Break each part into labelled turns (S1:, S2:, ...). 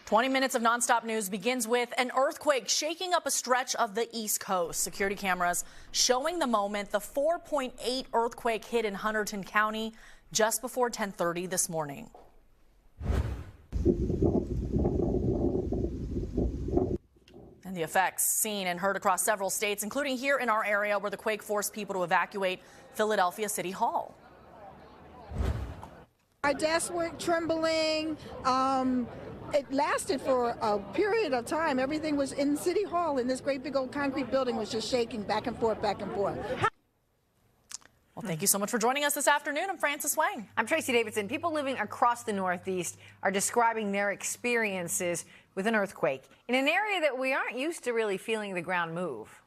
S1: 20 minutes of nonstop news begins with an earthquake shaking up a stretch of the East Coast. Security cameras showing the moment the 4.8 earthquake hit in Hunterdon County just before 10:30 this morning. And the effects seen and heard across several states, including here in our area where the quake forced people to evacuate Philadelphia City Hall.
S2: Our desks were trembling. It lasted for a period of time. Everything was in City Hall, and this great big old concrete building was just shaking back and forth, back and forth.
S1: Well, thank you so much for joining us this afternoon. I'm Frances Wang.
S3: I'm Tracy Davidson. People living across the Northeast are describing their experiences with an earthquake in an area that we aren't used to really feeling the ground move.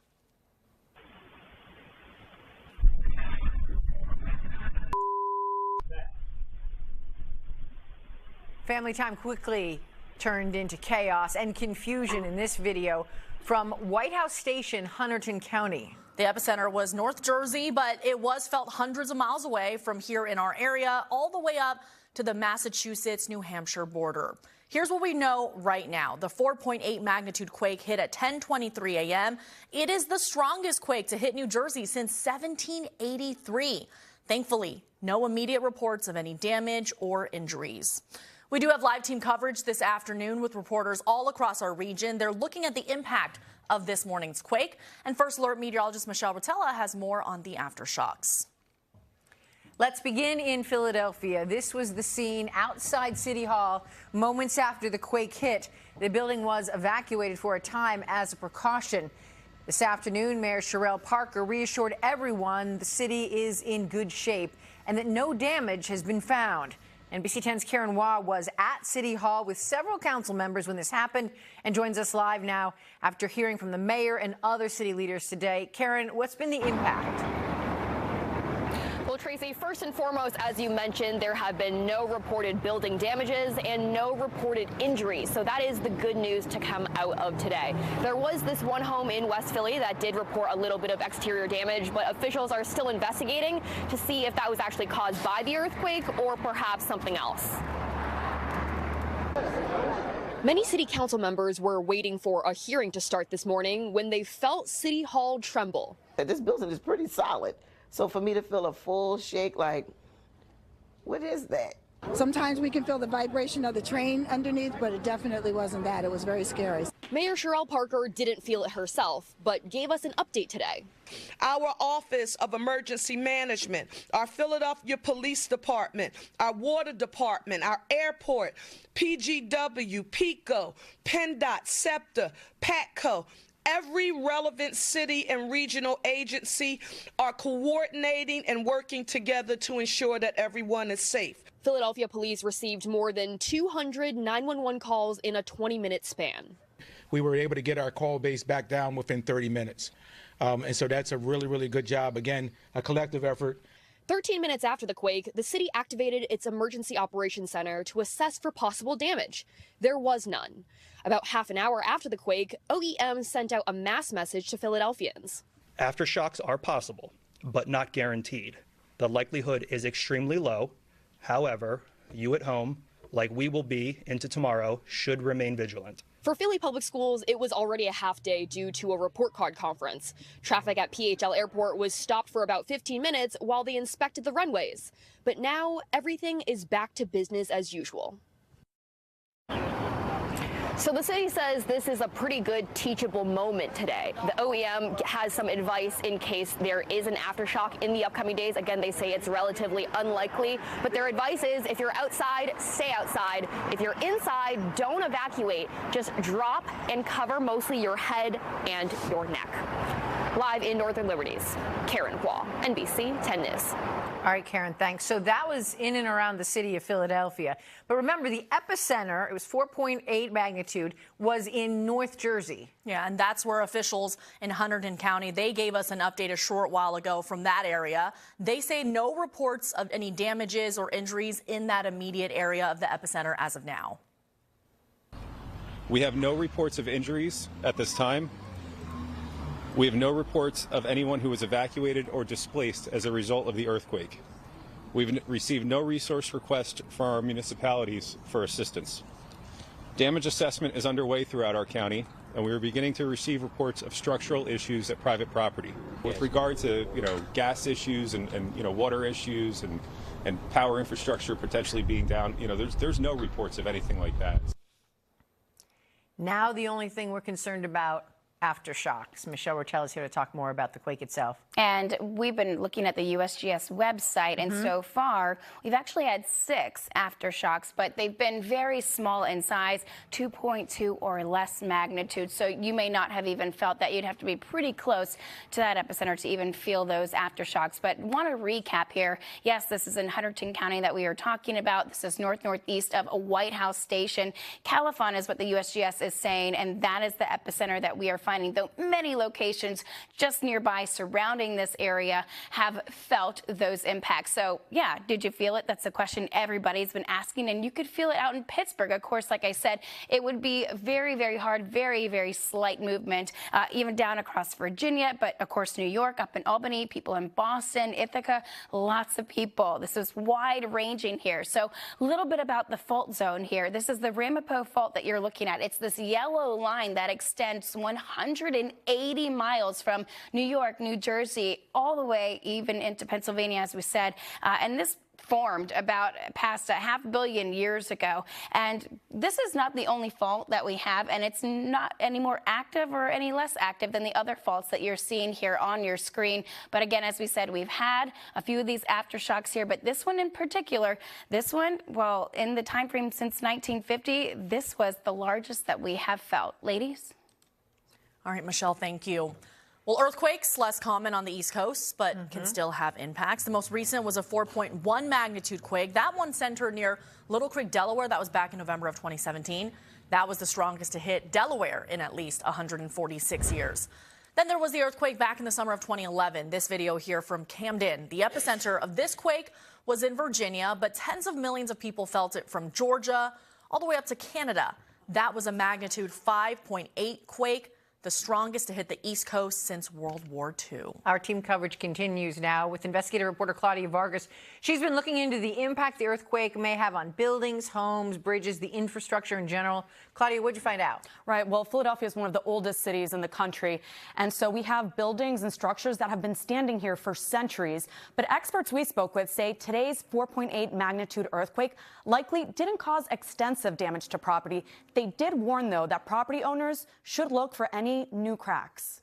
S3: Family time quickly turned into chaos and confusion in this video from White House Station, Hunterdon County.
S1: The epicenter was North Jersey, but it was felt hundreds of miles away from here in our area, all the way up to the Massachusetts-New Hampshire border. Here's what we know right now. The 4.8 magnitude quake hit at 10:23 a.m. It is the strongest quake to hit New Jersey since 1783. Thankfully, no immediate reports of any damage or injuries. We do have live team coverage this afternoon with reporters all across our region. They're looking at the impact of this morning's quake. And First Alert meteorologist Michelle Rotella has more on the aftershocks.
S3: Let's begin in Philadelphia. This was the scene outside City Hall moments after the quake hit. The building was evacuated for a time as a precaution. This afternoon, Mayor Sherelle Parker reassured everyone the city is in good shape and that no damage has been found. NBC10's Karen Waugh was at City Hall with several council members when this happened and joins us live now after hearing from the mayor and other city leaders today. Karen, what's been the impact?
S4: Well, Tracy, first and foremost, as you mentioned, there have been no reported building damages and no reported injuries. So that is the good news to come out of today. There was this one home in West Philly that did report a little bit of exterior damage, but officials are still investigating to see if that was actually caused by the earthquake or perhaps something else. Many city council members were waiting for a hearing to start this morning when they felt City Hall tremble.
S5: This building is pretty solid. So for me to feel a full shake, like, what is that?
S2: Sometimes we can feel the vibration of the train underneath, but it definitely wasn't that. It was very scary.
S4: Mayor Sherelle Parker didn't feel it herself, but gave us an update today.
S6: Our Office of Emergency Management, our Philadelphia Police Department, our Water Department, our airport, PGW, PICO, PennDOT, SEPTA, PATCO, every relevant city and regional agency are coordinating and working together to ensure that everyone is safe.
S4: Philadelphia police received more than 200 911 calls in a 20-minute span.
S7: We were able to get our call base back down within 30 minutes. And so that's a really, really good job. Again, a collective effort.
S4: 13 minutes after the quake, the city activated its Emergency Operations Center to assess for possible damage. There was none. About half an hour after the quake, OEM sent out a mass message to Philadelphians.
S8: Aftershocks are possible, but not guaranteed. The likelihood is extremely low. However, you at home, like we will be into tomorrow, should remain vigilant.
S4: For Philly Public Schools, it was already a half day due to a report card conference. Traffic at PHL Airport was stopped for about 15 minutes while they inspected the runways. But now everything is back to business as usual. So the city says this is a pretty good teachable moment today. The OEM has some advice in case there is an aftershock in the upcoming days. Again, they say it's relatively unlikely, but their advice is if you're outside, stay outside. If you're inside, don't evacuate. Just drop and cover mostly your head and your neck. Live in Northern Liberties, Karen Waugh, NBC 10 News.
S3: All right, Karen, thanks. So that was in and around the city of Philadelphia. But remember, the epicenter, it was 4.8 magnitude, was in North Jersey.
S1: Yeah, and that's where officials in Hunterdon County, they gave us an update a short while ago from that area. They say no reports of any damages or injuries in that immediate area of the epicenter as of now.
S9: We have no reports of injuries at this time. We have no reports of anyone who was evacuated or displaced as a result of the earthquake. We've received no resource request from our municipalities for assistance. Damage assessment is underway throughout our county, and we are beginning to receive reports of structural issues at private property. With regard to, gas issues and water issues and power infrastructure potentially being down, there's no reports of anything like that.
S3: Now the only thing we're concerned about, aftershocks. Michelle Rotella is here to talk more about the quake itself.
S10: And we've been looking at the USGS website, and so far we've actually had 6 aftershocks, but they've been very small in size, 2.2 or less magnitude. So you may not have even felt that. You'd have to be pretty close to that epicenter to even feel those aftershocks. But want to recap here. Yes, this is in Hunterdon County that we are talking about. This is northeast of a White House station. Califon is what the USGS is saying, and that is the epicenter that we are finding, though many locations just nearby surrounding this area have felt those impacts. So, yeah, did you feel it? That's the question everybody's been asking, and you could feel it out in Pittsburgh. Of course, like I said, it would be very, very hard, very, very slight movement, even down across Virginia, but of course, New York, up in Albany, people in Boston, Ithaca, lots of people. This is wide-ranging here. So, a little bit about the fault zone here. This is the Ramapo Fault that you're looking at. It's this yellow line that extends 180 miles from New York, New Jersey, all the way even into Pennsylvania, as we said. And this formed about past 500 million years ago. And this is not the only fault that we have, and it's not any more active or any less active than the other faults that you're seeing here on your screen. But again, as we said, we've had a few of these aftershocks here, but this one in particular, this one, well, in the time frame since 1950, this was the largest that we have felt. Ladies?
S1: All right, Michelle, thank you. Well, earthquakes, less common on the East Coast, but can still have impacts. The most recent was a 4.1 magnitude quake. That one centered near Little Creek, Delaware. That was back in November of 2017. That was the strongest to hit Delaware in at least 146 years. Then there was the earthquake back in the summer of 2011. This video here from Camden. The epicenter of this quake was in Virginia, but tens of millions of people felt it from Georgia all the way up to Canada. That was a magnitude 5.8 quake, the strongest to hit the East Coast since World War II.
S3: Our team coverage continues now with investigative reporter Claudia Vargas. She's been looking into the impact the earthquake may have on buildings, homes, bridges, the infrastructure in general. Claudia, what'd you find out?
S11: Right. Well, Philadelphia is one of the oldest cities in the country. And so we have buildings and structures that have been standing here for centuries. But experts we spoke with say today's 4.8 magnitude earthquake likely didn't cause extensive damage to property. They did warn, though, that property owners should look for any new cracks.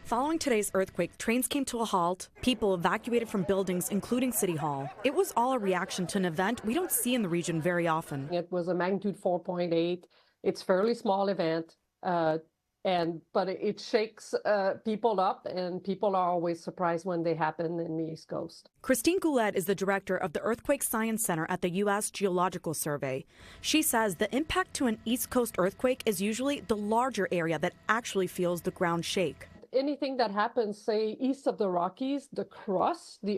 S12: Following today's earthquake, trains came to a halt, people evacuated from buildings, including City Hall. It was all a reaction to an event we don't see in the region very often.
S13: It was a magnitude 4.8. It's a fairly small event, but it shakes people up, and people are always surprised when they happen in the East Coast.
S12: Christine Goulet is the director of the Earthquake Science Center at the U.S. Geological Survey. She says the impact to an East Coast earthquake is usually the larger area that actually feels the ground shake.
S13: Anything that happens, say, east of the Rockies, the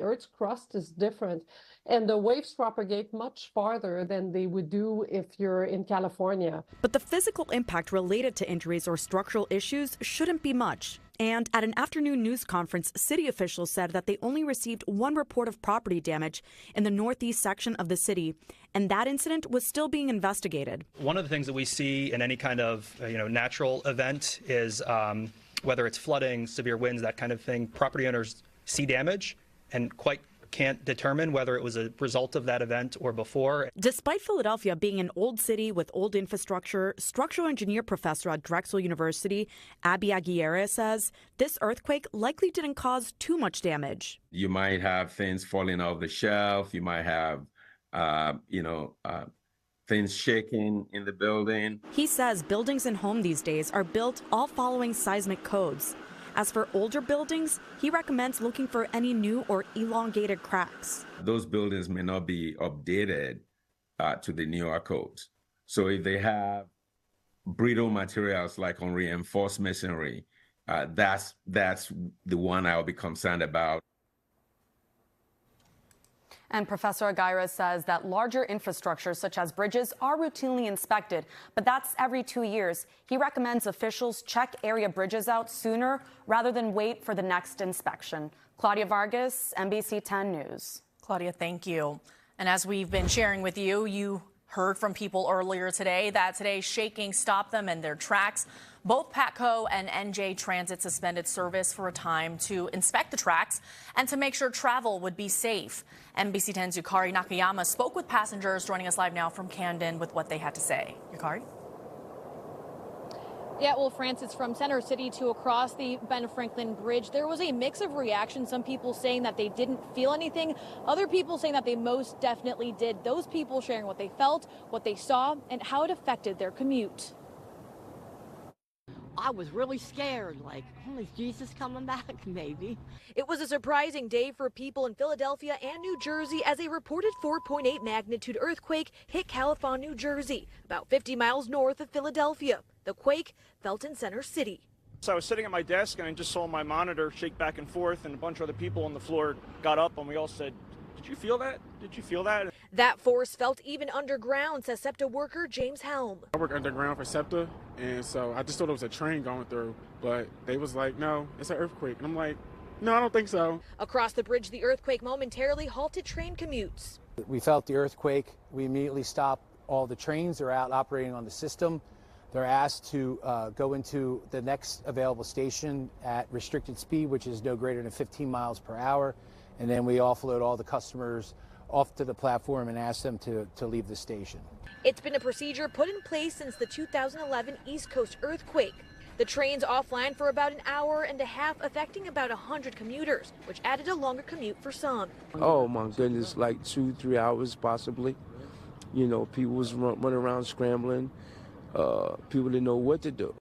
S13: Earth's crust is different, and the waves propagate much farther than they would do if you're in California.
S12: But the physical impact related to injuries or structural issues shouldn't be much. And at an afternoon news conference, city officials said that they only received one report of property damage in the northeast section of the city, and that incident was still being investigated.
S8: One of the things that we see in any kind of natural event is whether it's flooding, severe winds, that kind of thing, property owners see damage and quite can't determine whether it was a result of that event or before.
S12: Despite Philadelphia being an old city with old infrastructure, structural engineer professor at Drexel University, Abby Aguirre, says this earthquake likely didn't cause too much damage.
S14: You might have things falling off the shelf. You might have, things shaking in the building.
S12: He says buildings and homes these days are built all following seismic codes. As for older buildings, he recommends looking for any new or elongated cracks.
S14: Those buildings may not be updated to the newer codes. So if they have brittle materials like on reinforced masonry, that's the one I'll be concerned about.
S11: And Professor Aguirre says that larger infrastructures such as bridges are routinely inspected, but that's every 2 years. He recommends officials check area bridges out sooner rather than wait for the next inspection. Claudia Vargas, NBC10 News.
S1: Claudia, thank you. And as we've been sharing with you, you Heard from people earlier today that today's shaking stopped them in their tracks. Both PATCO and NJ Transit suspended service for a time to inspect the tracks and to make sure travel would be safe. NBC10's Yukare Nakayama spoke with passengers, joining us live now from Camden with what they had to say. Yukare?
S15: Yeah, well, Francis, from Center City to across the Ben Franklin Bridge, there was a mix of reactions. Some people saying that they didn't feel anything, other people saying that they most definitely did. Those people sharing what they felt, what they saw, and how it affected their commute.
S16: I was really scared, like, oh, is Jesus coming back? Maybe.
S17: It was a surprising day for people in Philadelphia and New Jersey as a reported 4.8 magnitude earthquake hit Califon, New Jersey, about 50 miles north of Philadelphia. The quake felt in Center City.
S18: So I was sitting at my desk and I just saw my monitor shake back and forth, and a bunch of other people on the floor got up and we all said, "Did you feel that? Did you feel that?"
S17: That force felt even underground, says SEPTA worker James Helm.
S19: I work underground for SEPTA, and so I just thought it was a train going through, but they was like, no, it's an earthquake. And I'm like, no, I don't think so.
S17: Across the bridge, the earthquake momentarily halted train commutes.
S20: We felt the earthquake. We immediately stopped all the trains. They're out operating on the system. They're asked to go into the next available station at restricted speed, which is no greater than 15 miles per hour. And then we offload all the customers off to the platform and ask them to leave the station.
S17: It's been a procedure put in place since the 2011 East Coast earthquake. The train's offline for about an hour and a half, affecting about 100 commuters, which added a longer commute for some.
S21: Oh my goodness, like 2-3 hours possibly. You know, people was running around scrambling. People didn't know what to do.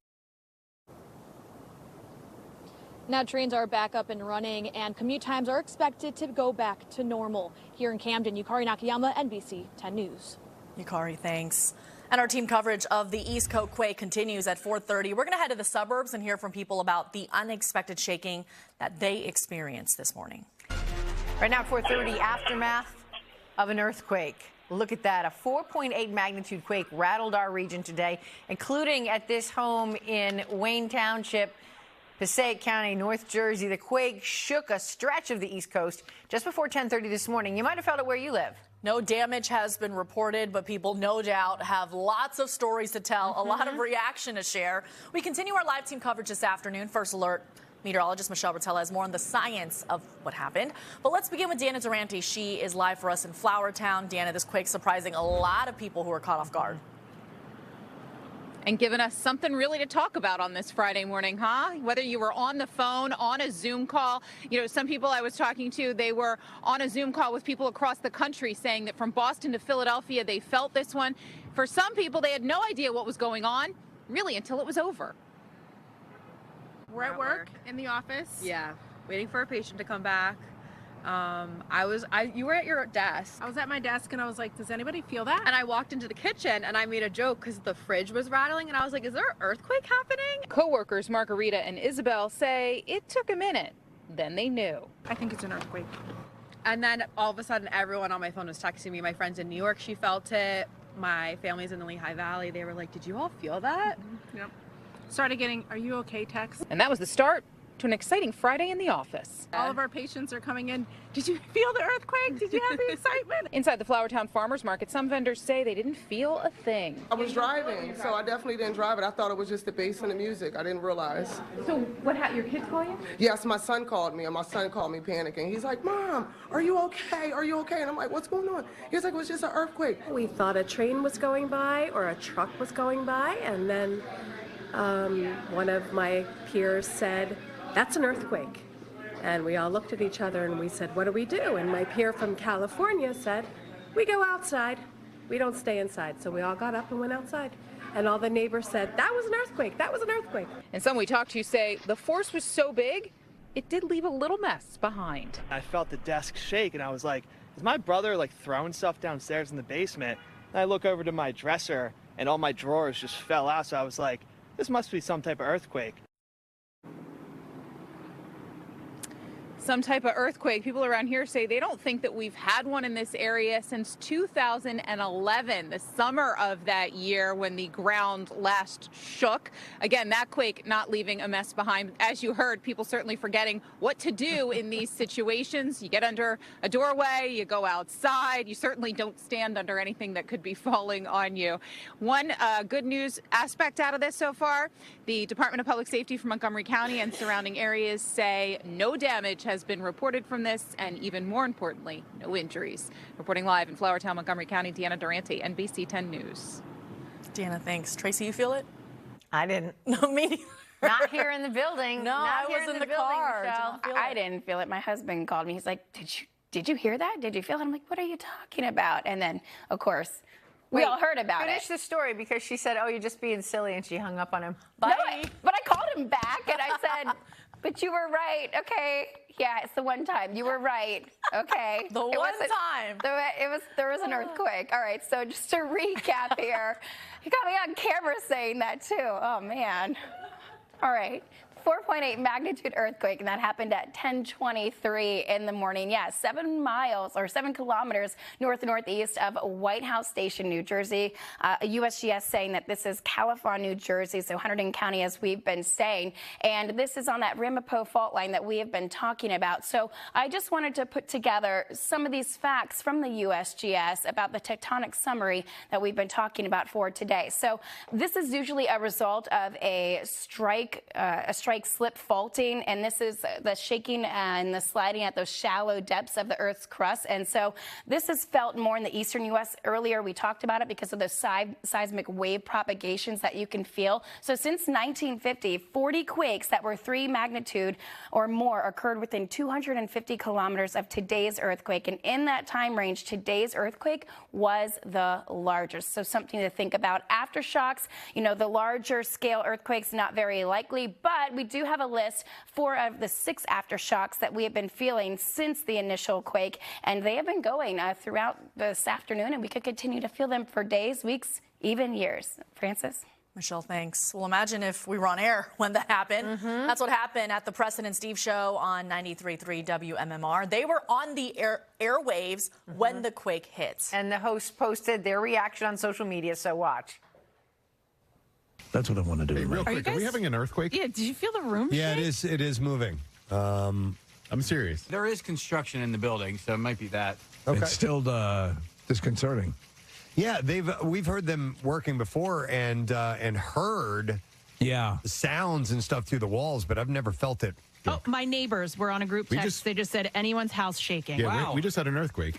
S15: Now trains are back up and running and commute times are expected to go back to normal. Here in Camden, Yukare Nakayama, NBC 10 News.
S1: Yukare, thanks. And our team coverage of the East Coast quake continues at 4:30. We're going to head to the suburbs and hear from people about the unexpected shaking that they experienced this morning.
S3: Right now, 4:30, aftermath of an earthquake. Look at that. A 4.8 magnitude quake rattled our region today, including at this home in Wayne Township, Passaic County, North Jersey. The quake shook a stretch of the East Coast just before 10:30 this morning. You might have felt it where you live.
S1: No damage has been reported, but people no doubt have lots of stories to tell, a lot of reaction to share. We continue our live team coverage this afternoon. First Alert meteorologist Michelle Rotella has more on the science of what happened. But let's begin with Deanna Durante. She is live for us in Flourtown. Deanna, this quake surprising a lot of people who are caught off guard.
S22: And giving us something really to talk about on this Friday morning, huh? Whether you were on the phone, on a Zoom call. You know, some people I was talking to, they were on a Zoom call with people across the country saying that from Boston to Philadelphia, they felt this one. For some people, they had no idea what was going on, really, until it was over.
S23: We're at work in the office.
S24: Yeah, waiting for a patient to come back. You were at your desk.
S23: I was at my desk and I was like, does anybody feel that?
S24: And I walked into the kitchen and I made a joke because the fridge was rattling and I was like, is there an earthquake happening?
S22: Co-workers Margarita and Isabel say it took a minute. Then they knew.
S23: I think it's an earthquake.
S24: And then all of a sudden everyone on my phone was texting me. My friends in New York, she felt it. My family's in the Lehigh Valley. They were like, did you all feel that?
S23: Mm-hmm. Yep. Started getting, are you okay texts.
S22: And that was the start to an exciting Friday in the office.
S23: All of our patients are coming in. Did you feel the earthquake? Did you have the excitement?
S22: Inside the Flourtown Farmers Market, some vendors say they didn't feel a thing.
S25: I was driving, so I definitely didn't drive it. I thought it was just the bass and the music. I didn't realize.
S22: So what happened? Your kids call you?
S25: Yes, my son called me, and my son called me panicking. He's like, Mom, are you okay? Are you okay? And I'm like, what's going on? He's like, it was just an earthquake.
S26: We thought a train was going by or a truck was going by, and then one of my peers said, that's an earthquake. And we all looked at each other and we said, what do we do? And my peer from California said, we go outside. We don't stay inside. So we all got up and went outside. And all the neighbors said, that was an earthquake. That was an earthquake.
S22: And some we talked to say the force was so big, it did leave a little mess behind.
S18: I felt the desk shake and I was like, is my brother like throwing stuff downstairs in the basement? And I look over to my dresser and all my drawers just fell out. So I was like, this must be some type of earthquake.
S22: some type of earthquake. People around here say they don't think that we've had one in this area since 2011, the summer of that year when the ground last shook. Again, that quake not leaving a mess behind. As you heard, people certainly forgetting what to do in these situations. You get under a doorway, you go outside. You certainly don't stand under anything that could be falling on you. One good news aspect out of this so far, the Department of Public Safety for Montgomery County and surrounding areas say no damage has been reported from this, and even more importantly, no injuries. Reporting live in Flourtown, Montgomery County, Deanna Durante, NBC10 News.
S1: Deanna, thanks. Tracy, you feel it?
S3: I didn't.
S1: No, me neither.
S3: Not here in the building.
S1: No,
S3: Not
S1: I
S3: here
S1: was in the
S3: building,
S1: car.
S3: Michelle.
S10: I didn't feel it. My husband called me. He's like, did you hear that? Did you feel it? I'm like, what are you talking about? And then, of course, we all heard about it.
S3: Finish the story, because she said, oh, you're just being silly, and she hung up on him. Bye.
S10: No, but I called him back and I said, but you were right. Okay. Yeah, it's the one time. You were right. Okay.
S1: The one time.
S10: There was an earthquake. All right. So just to recap here, you got me on camera saying that too. Oh, man. All right. 4.8 magnitude earthquake, and that happened at 10:23 in the morning. Yeah, 7 miles or 7 kilometers northeast of White House Station, New Jersey. USGS saying that this is Califon, New Jersey, so Hunterdon County, as we've been saying. And this is on that Ramapo fault line that we have been talking about. So I just wanted to put together some of these facts from the USGS about the tectonic summary that we've been talking about for today. So this is usually a result of a strike slip faulting, and this is the shaking and the sliding at those shallow depths of the Earth's crust. And so this is felt more in the eastern U.S. Earlier we talked about it because of those seismic wave propagations that you can feel. So since 1950, 40 quakes that were 3 magnitude or more occurred within 250 kilometers of today's earthquake. And in that time range, today's earthquake was the largest. So something to think about. Aftershocks, the larger scale earthquakes, not very likely, but we do have a list, 4 of the 6 aftershocks that we have been feeling since the initial quake, and they have been going throughout this afternoon, and we could continue to feel them for days, weeks, even years. Francis?
S1: Michelle, thanks. Well, imagine if we were on air when that happened. That's what happened at the Preston and Steve show on 93.3 WMMR. They were on the airwaves when the quake hit.
S3: And the hosts posted their reaction on social media, so watch.
S2: That's what I want to do.
S4: Hey, real quick, are we having an earthquake?
S23: Yeah, did you feel the room
S4: Yeah,
S23: shake?
S4: it is moving. I'm serious.
S5: There is construction in the building, so it might be that.
S2: Okay. It's still disconcerting.
S4: Yeah, we've heard them working before and heard sounds and stuff through the walls, but I've never felt it.
S23: Oh, my neighbors were on a group text. They just said anyone's house shaking.
S4: Yeah, we just had an earthquake.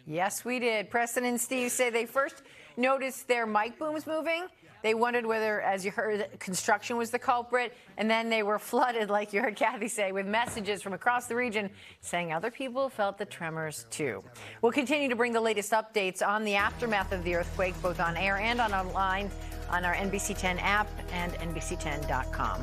S3: Yes, we did. Preston and Steve say they first noticed their mic booms moving. They wondered whether, as you heard, construction was the culprit, and then they were flooded, like you heard Kathy say, with messages from across the region saying other people felt the tremors too. We'll continue to bring the latest updates on the aftermath of the earthquake, both on air and online, on our NBC10 app and NBC10.com.